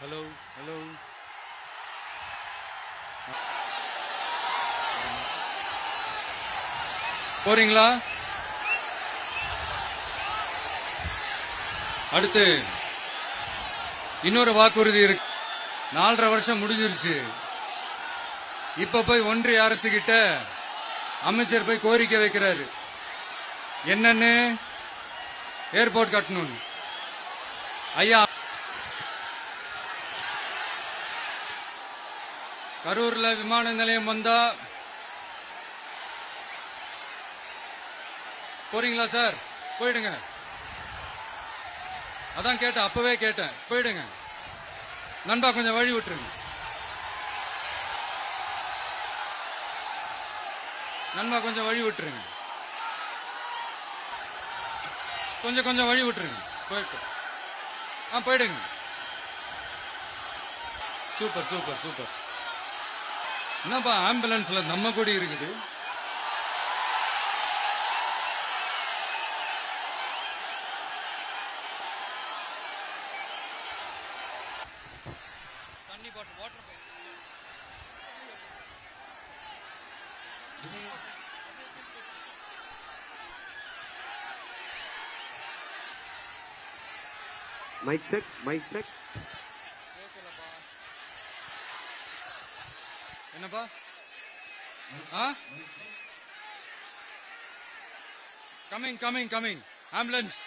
Hello hello. போறீங்களா? அடுத்து இன்னொரு வாக்குறுதி இருக்கு. 4.5 வருஷம் முடிஞ்சிருச்சு. இப்ப போய் ஒன்றிய அரசு கிட்ட அமைச்சர் போய் கோரிக்கை வைக்கிறாரு. என்னன்னு? ஏர்போர்ட் கட்டணும். ஐயா, கரூர்ல விமான நிலையம் வந்தா போறீங்களா சார்? போயிடுங்க. அதான் கேட்டேன், அப்பவே கேட்டேன், போயிடுங்க. நண்பா கொஞ்சம் வழி விட்டுருங்க. நண்பா கொஞ்சம் வழி விட்டுருங்க. கொஞ்சம் வழி விட்டுருங்க. போயிட்டு போயிடுங்க. Super super super. என்னப்பா ஆம்புலன்ஸ்ல நம்ம கொடி இருக்குது. தண்ணி bottle water mike check mike check. என்னப்பா? Coming coming coming. ஆம்புலன்ஸ்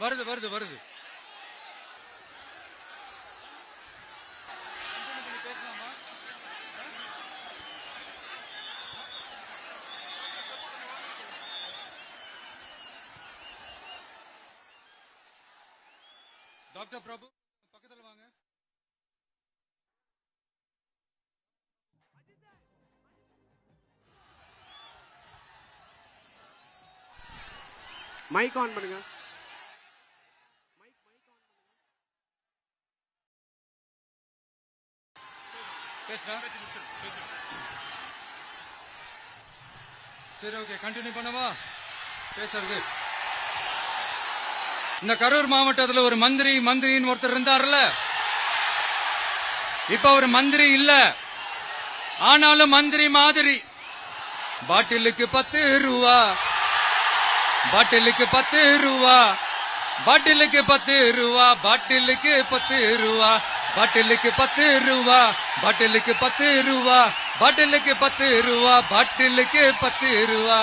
வருது வருது வருது. பேசலாமா? டாக்டர் பிரபு பக்கத்துல வாங்க. மைக் ஆன் பண்ணுங்க. பேசுறா. சரி, ஓகே, கண்டினியூ பண்ணவா பேசுறது? இந்த கரூர் மாவட்டத்தில் ஒரு மந்திரின்னு ஒருத்தர் இருந்தார்ல. இப்ப ஒரு மந்திரி இல்ல, ஆனாலும் மந்திரி மாதிரி. பாட்டிலுக்கு 10 ரூபா, பாட்டிலுக்கு 10 ரூபா, பாட்டிலுக்கு 10 ரூபா, பாட்டிலுக்கு 10 ரூபா, பாட்டிலுக்கு 10 ரூபா, பாட்டிலுக்கு 10 ரூபா, பாட்டிலுக்கு 10 ரூபா, பாட்டிலுக்கு 10 ரூபா.